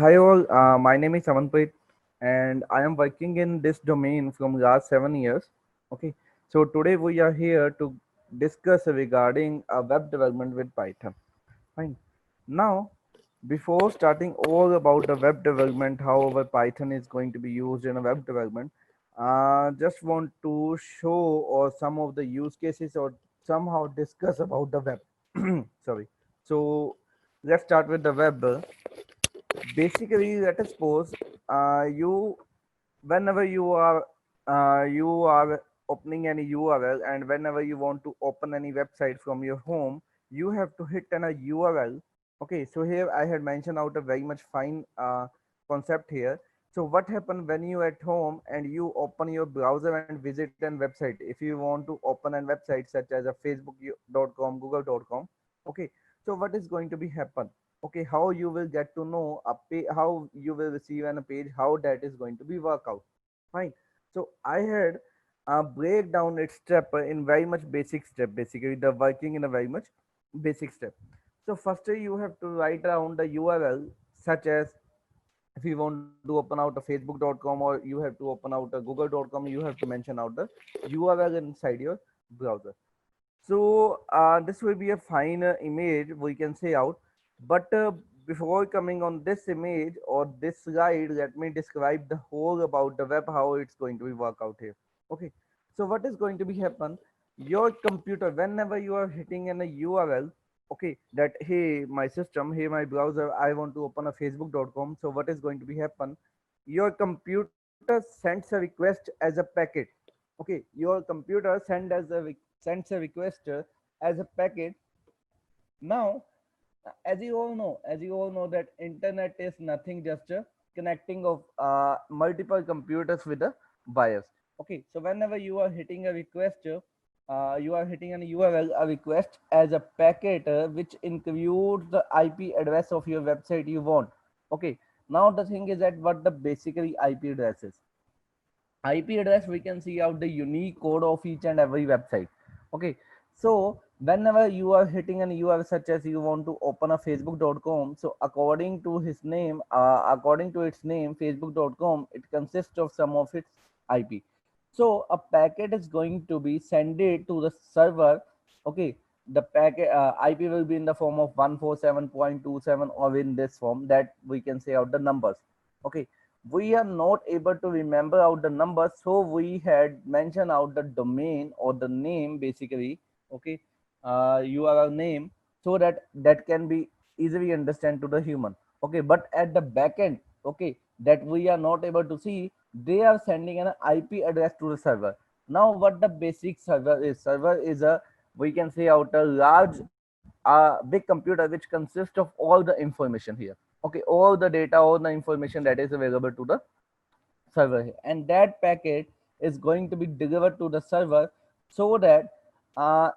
Hi all, my name is Amanpreet and I am working in this domain from last 7 years. Okay, so today we are here to discuss regarding web development with Python. Fine. Now, before starting all about the web development, how our Python is going to be used in a web development, just want to show or some of the use cases or somehow discuss about the web. Sorry. So let's start with the web. Basically, let us suppose you whenever you are opening any URL, and whenever you want to open any website from your home, you have to hit a URL. Okay, so here I had mentioned out a very much fine concept here. So what happen when you at home and you open your browser and visit an website? If you want to open a website such as a facebook.com, google.com, okay, so what is going to be happen? Okay, how you will get to know how you will receive on a page, how that is going to be work out. Fine. So I had break down its step in very much basic step, basically the working in a very much basic step. So firstly you have to write down the URL, such as if you want to open out a facebook.com or you have to open out a google.com, you have to mention out the URL inside your browser. So this will be a fine image we can say out, but before coming on this image or this slide, let me describe the whole about the web, how it's going to be work out here. Okay, so what is going to be happen? Your computer, whenever you are hitting in a URL, okay, that hey my system, hey my browser, I want to open a facebook.com. So what is going to be happen? Your computer sends a request as a packet. Okay, your computer sends a request as a packet. Now, as you all know that internet is nothing, just a connecting of multiple computers with the wires. Okay, so whenever you are hitting a request, you are hitting an URL, a request as a packet, which includes the IP address of your website you want. Okay, now the thing is that what the basically IP address is. IP address, we can see out the unique code of each and every website. Okay, so whenever you are hitting an URL, such as you want to open a facebook.com, so according to its name facebook.com, it consists of some of its IP. So a packet is going to be sent it to the server. Okay, the packet IP will be in the form of 147.27, or in this form that we can say out the numbers. Okay, we are not able to remember out the numbers, so we had mentioned out the domain or the name, basically. Okay, URL name, so that that can be easily understand to the human. Okay, but at the back end, okay, that we are not able to see, they are sending an IP address to the server. Now what the basic server is a, we can say out a large big computer which consists of all the information here. Okay, all the data, all the information that is available to the server here, and that packet is going to be delivered to the server, so that uh,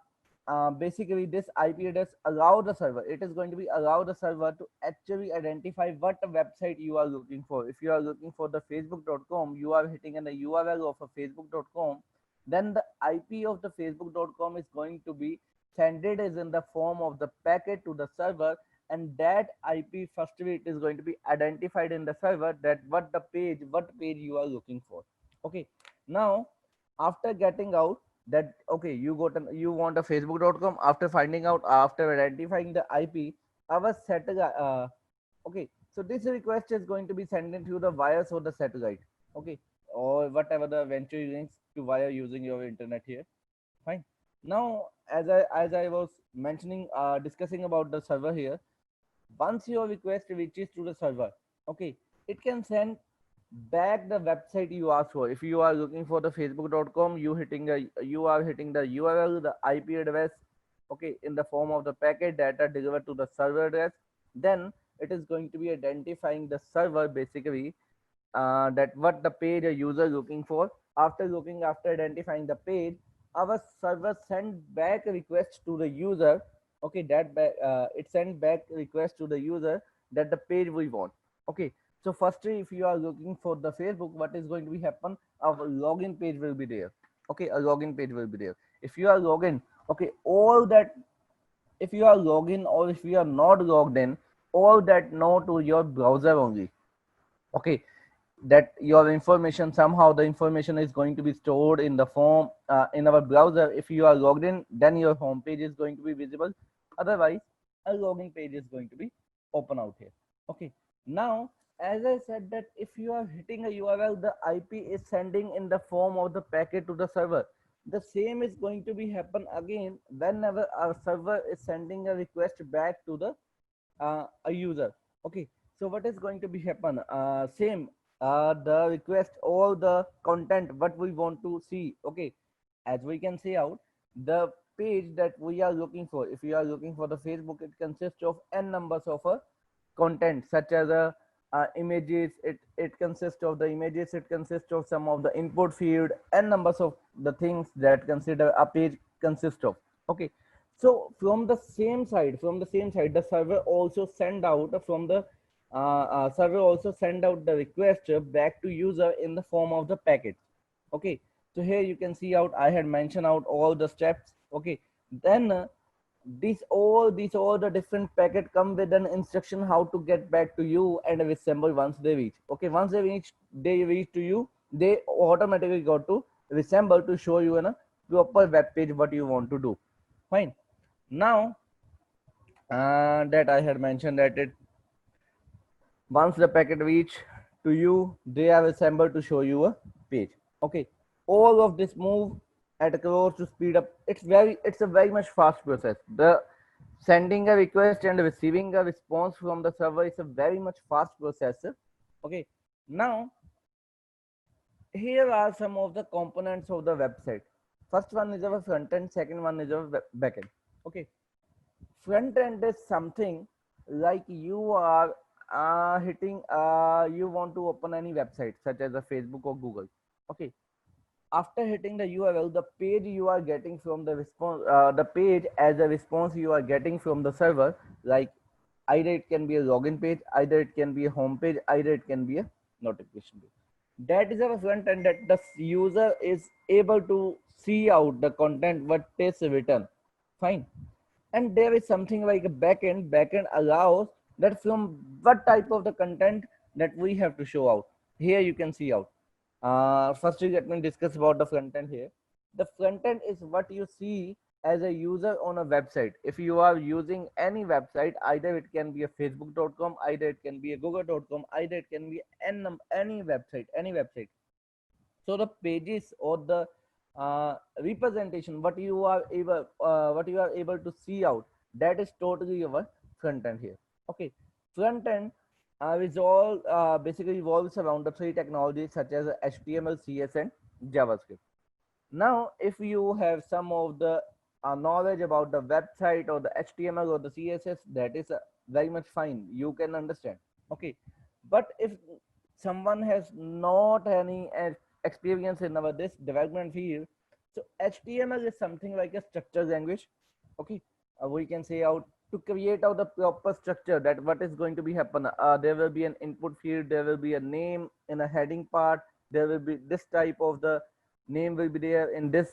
basically this IP address allow the server, it is going to be allow the server to actually identify what website you are looking for. If you are looking for the facebook.com, you are hitting in the URL of a facebook.com, then the IP of the facebook.com is going to be sent it is in the form of the packet to the server, and that IP firstly it is going to be identified in the server, that what page you are looking for. Okay, now after getting out that, okay, you want a facebook.com, after finding out, after identifying the IP, our satellite, okay, so this request is going to be sent in through the wires or the satellite. Okay, or whatever the venture links to wire using your internet here. Fine. Now, as I was mentioning, discussing about the server here, once your request reaches to the server, okay, it can send back the website you asked for. If you are looking for the facebook.com, you are hitting the URL, the IP address, okay, in the form of the packet data delivered to the server address, then it is going to be identifying the server, basically, that what the page a user looking for. After identifying the page, our server send back a request to the user. Okay, it send back request to the user that the page we want. Okay, so firstly, if you are looking for the Facebook, what is going to be happen, our login page will be there. Okay, a login page will be there. If you are login, okay, all that, if you are logged in or if you are not logged in, all that know to your browser only. Okay, that your information, somehow the information is going to be stored in the form in our browser. If you are logged in, then your home page is going to be visible. Otherwise, a login page is going to be open out here. Okay, now as I said that if you are hitting a URL, the IP is sending in the form of the packet to the server. The same is going to be happen again whenever our server is sending a request back to the a user. Okay, so what is going to be happen? Same, the request, all the content what we want to see. Okay, as we can see out, the page that we are looking for, if we are looking for the Facebook, it consists of n numbers of content, such as images. It consists of the images, it consists of some of the input field, n numbers of the things that consider a page consists of. Okay, so from the same side, the server also send out from the server also send out the request back to user in the form of the packet. Okay, so here you can see out, I had mentioned out all the steps. Okay, then these all the different packet come with an instruction how to get back to you and resemble once they reach. Okay, once they reach to you, they automatically go to resemble to show you in a proper web page what you want to do. Fine. Now that I had mentioned that it once the packet reach to you, they are assembled to show you a page. Okay, all of this move at a close to speed up. It's a very much fast process. The sending a request and receiving a response from the server is a very much fast process. Okay, now here are some of the components of the website. First one is our front end, second one is our back end. Okay, front end is something like you are hitting you want to open any website such as a Facebook or Google. Okay, after hitting the URL, the page you are getting from the response, the page as a response you are getting from the server, like either it can be a login page, either it can be a home page, either it can be a notification page. That is our front end, that the user is able to see out the content what is written. Fine. And there is something like a backend. Backend allows that from what type of the content that we have to show out. Here you can see out. Firstly, let me discuss about the front end here. The front end is what you see as a user on a website. If you are using any website, either it can be a facebook.com, either it can be a google.com, either it can be any website, so the pages or the representation what you are able to see out, that is totally your front end here. Okay, front end basically revolves around the three technologies such as HTML, CS, and JavaScript. Now, if you have some of the knowledge about the website or the HTML or the CSS, that is very much fine. You can understand. Okay, but if someone has not any experience in our this development field, so HTML is something like a structured language. Okay, we can say out to create out the proper structure, that what is going to be happen. There will be an input field, there will be a name in a heading part, there will be this type of the name will be there in this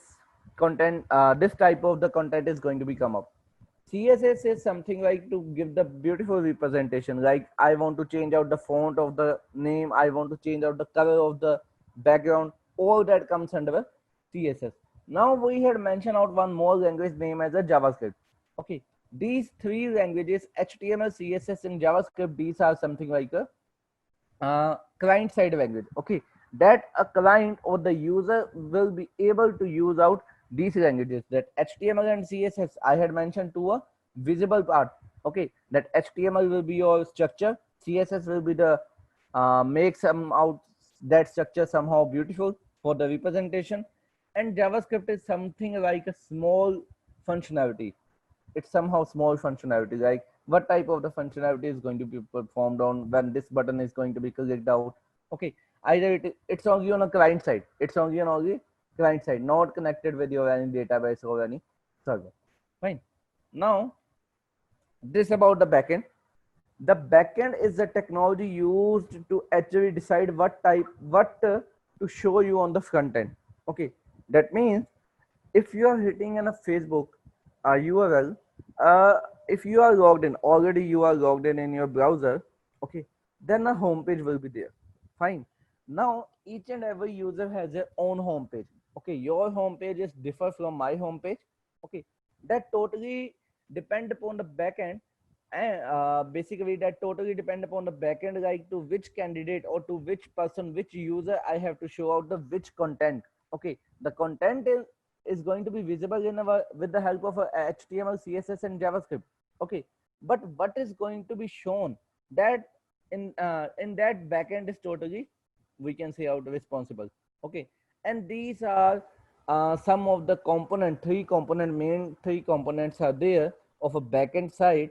content. This type of the content is going to be come up. CSS is something like to give the beautiful representation, like I want to change out the font of the name, I want to change out the color of the background, all that comes under a CSS. Now we had mentioned out one more language name as a JavaScript. Okay, these three languages, HTML, CSS, and JavaScript, these are something like a client side language. Okay, that a client or the user will be able to use out these languages, that HTML and CSS I had mentioned to a visible part. Okay, that HTML will be your structure, CSS will be the make some out that structure somehow beautiful for the representation, and JavaScript is something like a small functionality. It's somehow small functionality, like what type of the functionality is going to be performed on when this button is going to be clicked out. Okay, either it's only on a client side, it's only on only client side, not connected with your any database or any server. Fine. Now this about the backend. The backend is the technology used to actually decide what to show you on the front end. Okay, that means if you are hitting in a Facebook URL, if you are logged in already, you are logged in your browser, okay, then a home page will be there. Fine. Now each and every user has their own home page. Okay, your home page is differ from my home page. Okay, that totally depend upon the backend, and basically that totally depend upon the backend, like to which candidate or to which person, which user I have to show out the which content. Okay, the content is going to be visible in our with the help of a HTML, CSS, and JavaScript. Okay, but what is going to be shown, that in that backend is totally, we can say, out responsible. Okay, and these are some of the main three components are there of a backend side.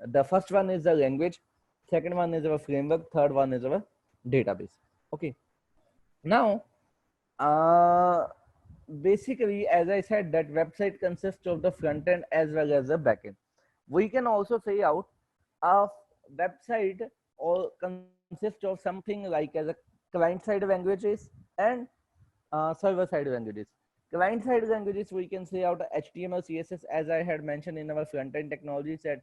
The first one is the language, second one is our framework, third one is our database. Okay, now uh, basically, as I said, that website consists of the front end as well as the back end. We can also say out a website or consists of something like as a client side languages and server side languages. Client side languages, we can say out HTML, CSS, as I had mentioned in our front end technologies, that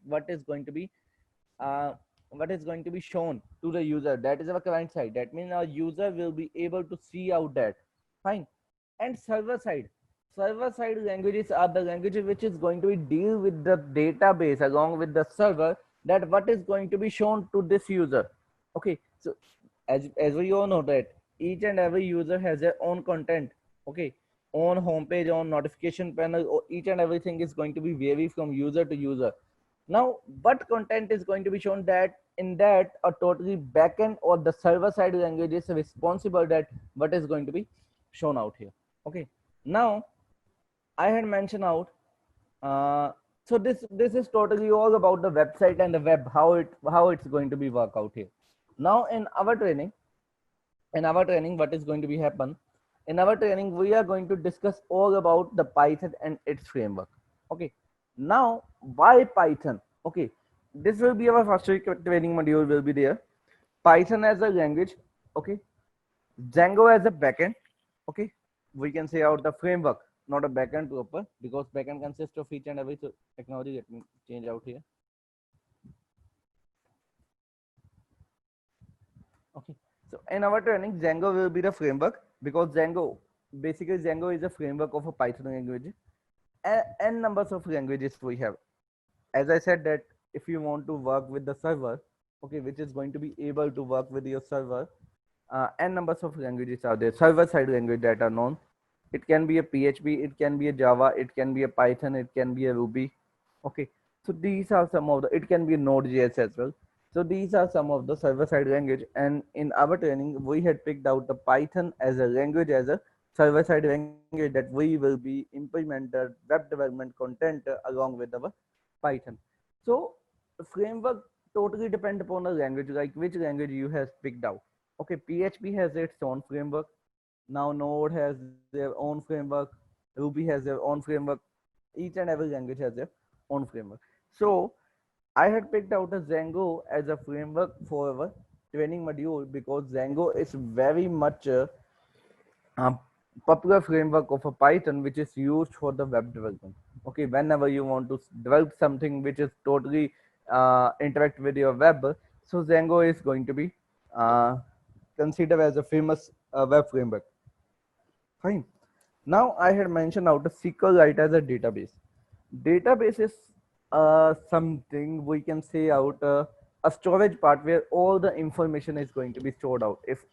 uh, what is going to be shown to the user, that is our client side. That means our user will be able to see out that. Fine. And server side languages are the languages which is going to be deal with the database along with the server, that what is going to be shown to this user. Okay, so as we all know that each and every user has their own content. Okay, on homepage, on notification panel, or each and everything is going to be vary from user to user. Now what content is going to be shown, that in that a totally backend or the server side language is responsible, that what is going to be shown out here. Okay, now I had mentioned out, uh, so this is totally all about the website and the web, how it's going to be work out here. Now in our training, what is going to be happen, in our training we are going to discuss all about the Python and its framework. Okay, now why Python? Okay, this will be our first training module will be there. Python as a language. Okay, Django as a backend. Okay, we can say out the framework, not a backend proper, because backend consists of each and every technology. Let me change out here. Okay, so in our training, Django will be the framework, because Django is a framework of a Python language. N numbers of languages we have. As I said that if you want to work with the server, okay, which is going to be able to work with your server, n numbers of languages are there. Server side language that are known. It can be a PHP, it can be a Java, it can be a Python, it can be a Ruby. Okay, so these are some of the. It can be Node.js as well. So these are some of the server side language. And in our training, we had picked out the Python as a language, as a server side language, that we will be implemented web development content along with our Python. So the framework totally depend upon the language, like which language you have picked out. Okay, PHP has its own framework. Now Node has their own framework. Ruby has their own framework. Each and every language has their own framework. So I had picked out a Django as a framework for our training module, because Django is very much a popular framework of a Python which is used for the web development. Okay, whenever you want to develop something which is totally interact with your web, so Django is going to be uh, considered as a famous web framework. Fine. Now I had mentioned out a SQLite as a database. Database is something we can say out a storage part where all the information is going to be stored out. If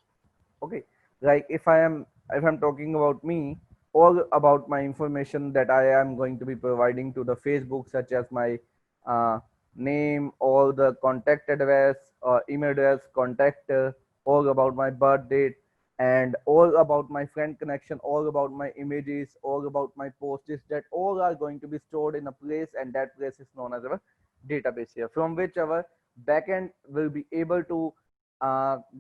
okay, like if I'm talking about me, all about my information that I am going to be providing to the Facebook, such as my uh, name, all the contact address, email address, contact, all about my birth date, and all about my friend connection, all about my images, all about my posts, that all are going to be stored in a place, and that place is known as our database here, from which our backend will be able to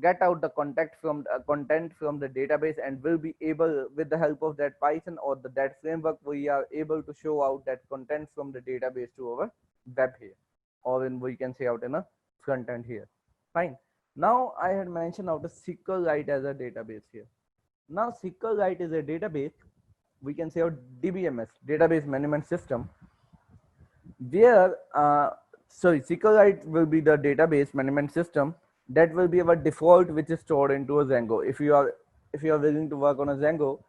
get out the content from the database, and will be able, with the help of that Python or that framework, we are able to show out that content from the database to our web here, or in, we can say, out in a front end here. Fine. Now I had mentioned out a SQLite as a database here. Now SQLite is a database, we can say, out DBMS, database management system. where SQLite will be the database management system that will be our default, which is stored into a Django. If you are willing to work on a Django,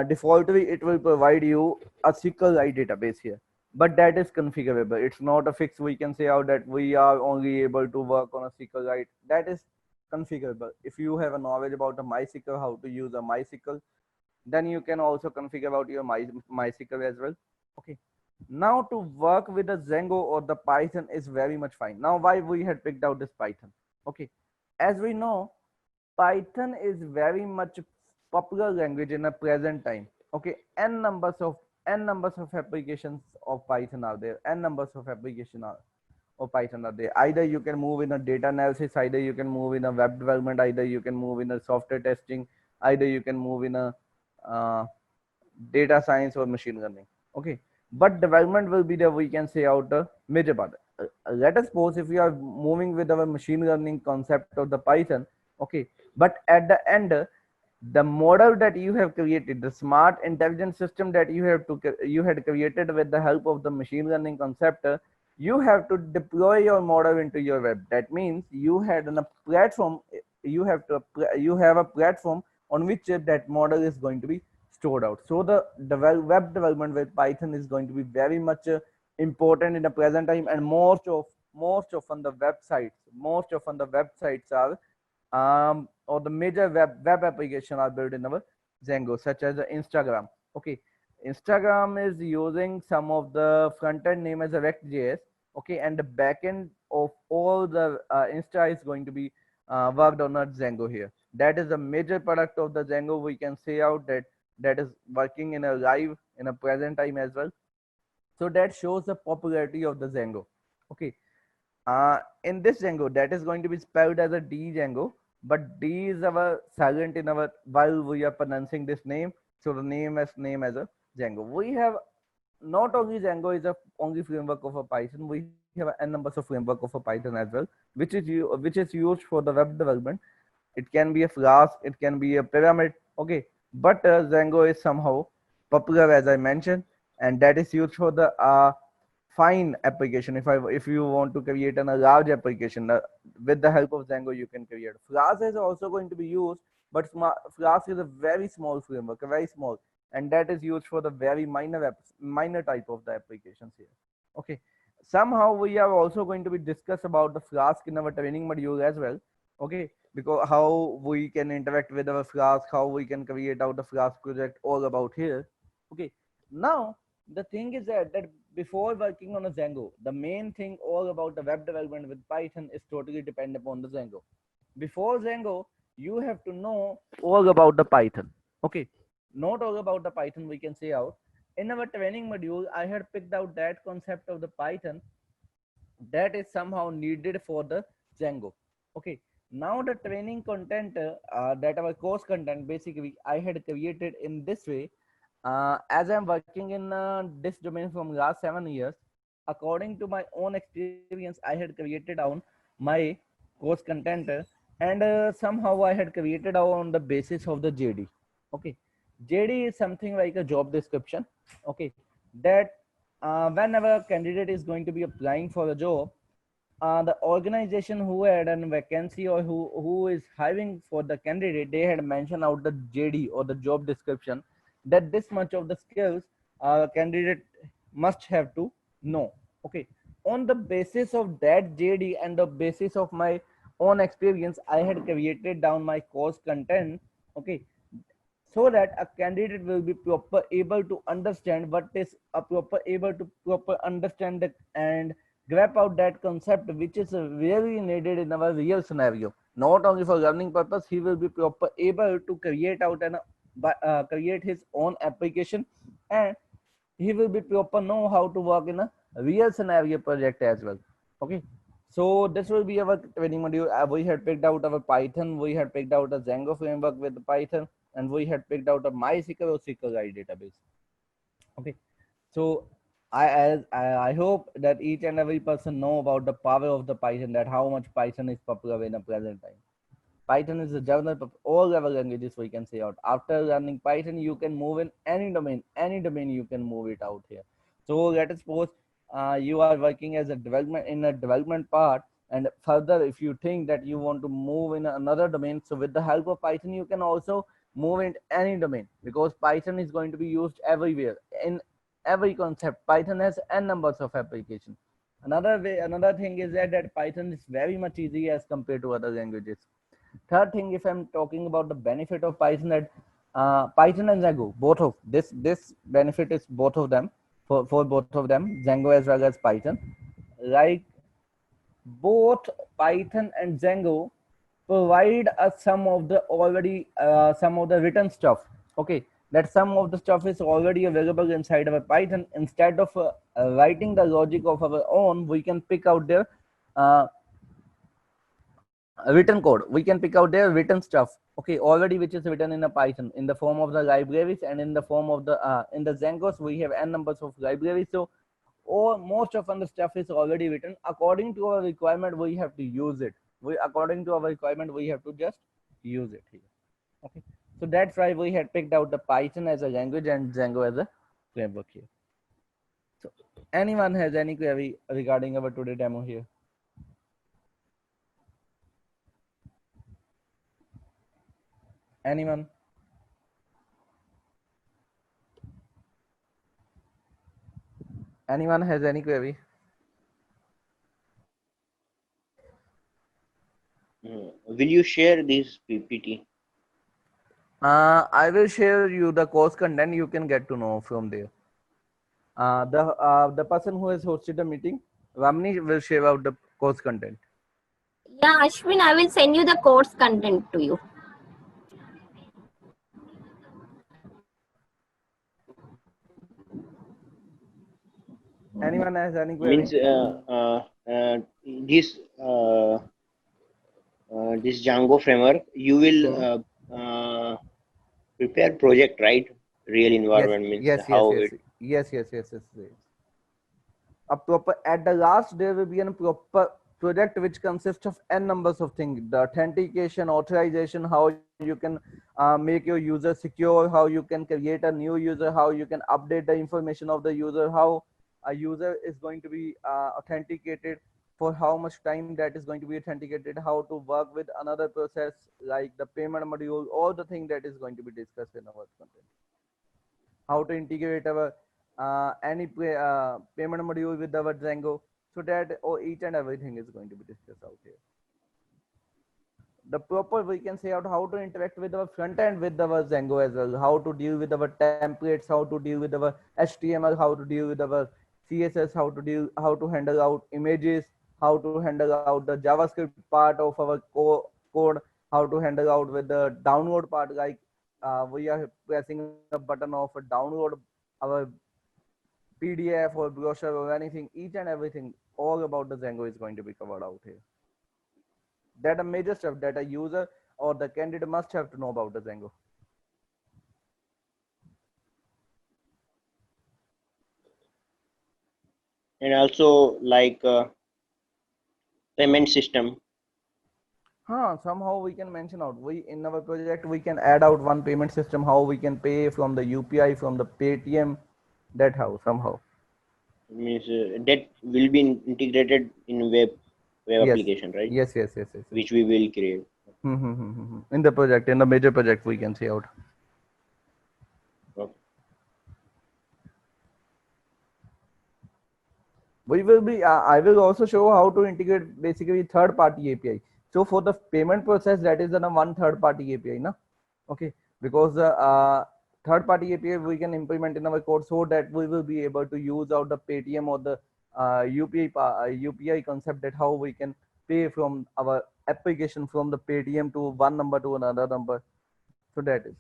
defaultly it will provide you a SQLite database here, but that is configurable. It's not a fix. We can say out that we are only able to work on a SQLite. That is configurable. If you have a knowledge about a MySQL, how to use a MySQL, then you can also configure about your MySQL as well. Okay. Now to work with the Django or the Python is very much fine. Now why we had picked out this Python? Okay. As we know, Python is very much popular language in the present time. Okay. N numbers of applications of Python are there. N numbers of application are of Python are there. Either you can move in a data analysis, either you can move in a web development, either you can move in a software testing, either you can move in a uh, data science or machine learning. Okay, but development will be the, we can say, out the major part. Let us suppose if we are moving with our machine learning concept of the Python. Okay, but at the end, the model that you have created, the smart intelligent system that you had created with the help of the machine learning concept, you have to deploy your model into your web. That means you had a platform. You have a platform on which that model is going to be stored out. So the web development with Python is going to be very much important in the present time, and most often the websites are or the major web application are built in our Django, such as Instagram. Okay, Instagram is using some of the front end name as a React.js. Okay, and the backend of all the Insta is going to be worked on a Django here. That is a major product of the Django. We can say out that that is working in a live in a present time as well. So that shows the popularity of the Django. Okay, in this Django, that is going to be spelled as a D Django, but D is our silent in our while we are pronouncing this name. So the name as a Django. We have not only Django is a only framework of a Python. We have n numbers of framework of a Python as well, which is used for the web development. It can be a Flask, it can be a Pyramid. Okay, but Django is somehow popular as I mentioned, and that is used for the fine application. If you want to create a large application with the help of Django, you can create. Flask is also going to be used, but Flask is a very small framework, very small, and that is used for the very minor type of the applications here. Okay, somehow we are also going to be discuss about the Flask in our training module as well. Okay, because how we can interact with our Flask, how we can create out the Flask project, all about here. Okay, now the thing is that before working on a Django, the main thing all about the web development with Python is totally dependent upon the Django. Before Django, you have to know all about the Python. Okay, not all about the Python, we can say out. In our training module, I had picked out that concept of the Python that is somehow needed for the Django. Okay, now the training content that our course content basically I had created in this way. As I'm working in this domain from last 7 years, according to my own experience, I had created on my course content, and somehow I had created on the basis of the JD. Okay, JD is something like a job description. Okay, that whenever candidate is going to be applying for a job, the organization who had a vacancy or who is hiring for the candidate, they had mentioned out the JD or the job description that this much of the skills candidate must have to know. Okay, on the basis of that JD and the basis of my own experience, I had created down my course content. Okay, so that a candidate will be proper able to understand what is a proper able to proper understand the, and grab out that concept which is really needed in our real scenario. Not only for learning purpose, he will be proper able to create out and create his own application, and he will be proper know how to work in a real scenario project as well. Okay, so this will be our training module. We had picked out our Python, we had picked out a Django framework with Python, and we had picked out a MySQL or SQLite database. Okay, so I hope that each and every person know about the power of the Python, that how much Python is popular in the present time. Python is the journal of all level languages, we can say out. After learning Python, you can move in any domain you can move it out here. So let us suppose you are working as a development in a development part, and further if you think that you want to move in another domain, so with the help of Python you can also move in any domain, because Python is going to be used everywhere in every concept. Python has n numbers of applications. Another thing is that Python is very much easy as compared to other languages. Third thing, if I'm talking about the benefit of Python, that Python and Django, both of this benefit is both of them, for both of them, Django as well as Python. Like both Python and Django provide us some of the written stuff. Okay, that some of the stuff is already available inside our Python. Instead of writing the logic of our own, we can pick out their uh, written code. We can pick out their written stuff, okay, already, which is written in a Python in the form of the libraries, and in the form of the in the Django's we have n numbers of libraries. So or most of the stuff is already written. According to our requirement we have to use it. We According to our requirement we have to just use it here. Okay, so that's why we had picked out the Python as a language and Django as a framework here. So anyone has any query regarding our today demo here? Anyone? Anyone has any query? Will you share this PPT? I will share you the course content. You can get to know from there. The person who has hosted the meeting, Ramni, will share out the course content. Yeah, Ashwin, I will send you the course content to you. Anyone has any Means query? this this Django framework, you will Hmm. prepare project, right? Real Yes, environment means yes, yes, how yes, it. yes, yes, yes, yes, yes. A proper At the last there will be a proper project which consists of n numbers of things: the authentication, authorization, how you can make your user secure, how you can create a new user, how you can update the information of the user, how a user is going to be authenticated, for how much time that is going to be authenticated, how to work with another process like the payment module, all the thing that is going to be discussed in our content. How to integrate our payment module with our Django, so that each and everything is going to be discussed out here. The proper, we can say out how to interact with our front end with our Django as well, how to deal with our templates, how to deal with our HTML, how to deal with our CSS, how to handle out images, how to handle out the JavaScript part of our code, how to handle out with the download part, like we are pressing a button of a download our PDF or brochure or anything, each and everything, all about the Django is going to be covered out here. That a major stuff that a user or the candidate must have to know about the Django. And also like payment system. Somehow we can mention out. We in our project we can add out one payment system, how we can pay from the UPI, from the Paytm, that how somehow. Means that will be integrated in web Yes, application, right? yes, yes, yes, yes, yes. Which we will create. In the project, in the major project, we can see out. Okay. We will be. I will also show how to integrate basically third-party API. So for the payment process, that is the one third-party API, na? Okay, because third-party API we can implement in our code, so that we will be able to use out the Paytm or the UPI concept, that how we can pay from our application from the Paytm to one number to another number. So that is.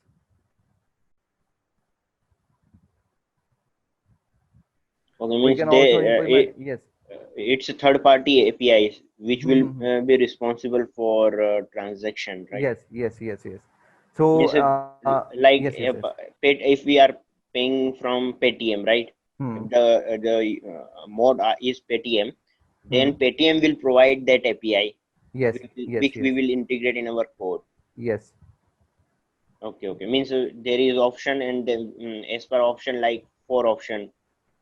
Okay, We means can they also implement. Yes. it's a third party APIs which will Hmm. be responsible for transaction, right? Yes, yes, yes, yes. So Means yes, like yes, yes. if we are paying from Paytm, right? Hmm. If the mode is Paytm, Hmm. then Paytm will provide that API Yes, yes, which we yes, will integrate in our code. yes. Okay, okay. Means there is option, and then as per option, like four option.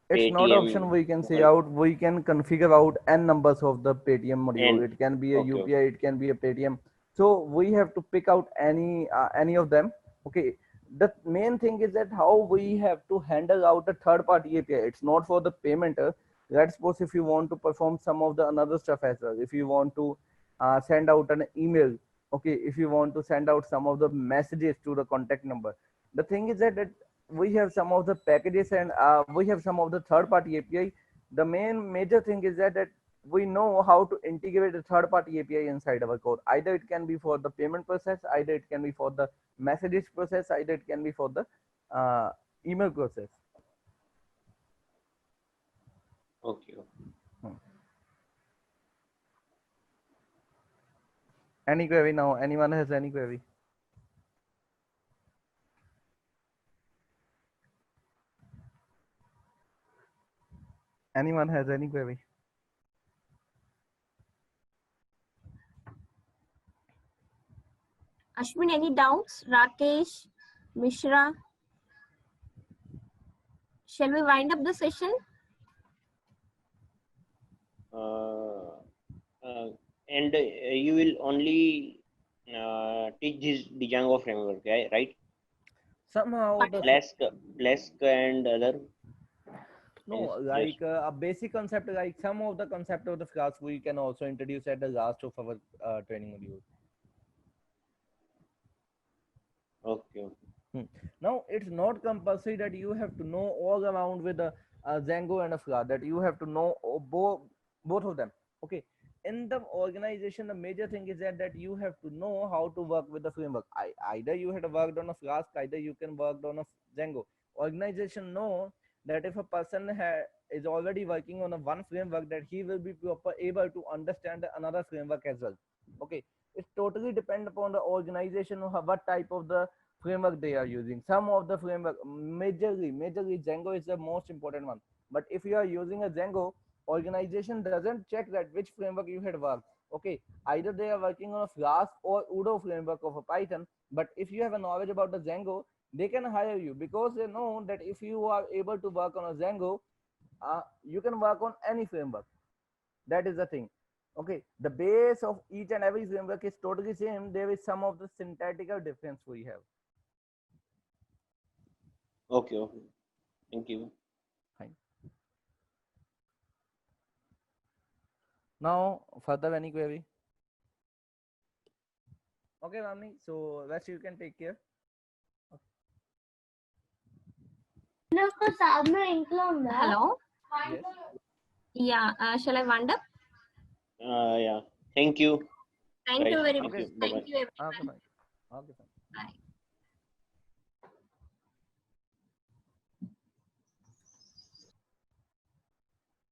It's not Paytm, option we can say Google out. We can configure out n numbers of the Paytm module. and It can be a okay, UPI, it can be a Paytm. So we have to pick out any of them. Okay. The main thing is that how we have to handle out a third party API. It's not for the payment. Let's suppose if you want to perform some of the another stuff as well. If you want to send out an email, okay. If you want to send out some of the messages to the contact number. The thing is that we have some of the packages and we have some of the third party API. The main major thing is that we know how to integrate the third party API inside our code. Either it can be for the payment process, either it can be for the messages process, either it can be for the email process. okay. Any query now? Anyone has any query? Anyone has any query? Ashwin, any doubts? Rakesh, Mishra? Shall we wind up the session? And you will only teach this Django framework, right? Somehow the Flask and other. no, is like just a basic concept, like some of the concept of the Flask we can also introduce at the last of our training module. okay. Now it's not compulsory that you have to know all around with a Django and a Flask, that you have to know both of them. Okay. In the organization, the major thing is that you have to know how to work with the framework. Either you had worked on a Flask, either you can work on a Django. Organization know that if a person is already working on a one framework, that he will be able to understand another framework as well. Okay. It totally depend upon the organization or what type of the framework they are using. Some of the framework, majorly Django is the most important one. But if you are using a Django, organization doesn't check that which framework you had worked. Okay, either they are working on a Flask or Udo framework of a Python. But if you have a knowledge about the Django, they can hire you because they know that if you are able to work on a Django, you can work on any framework. That is the thing. Okay, the base of each and every framework is totally same. There is some of the syntactical difference we have. Okay. Thank you. Fine. Now, further any query? Okay, Ramni. So, Rest, you can take care. Hello? Yes. Yeah, shall I wind up? Yeah. Thank you. Thank you Guys. very Thank much. you. Bye-bye. Thank you, everyone. Okay, fine. Okay, fine.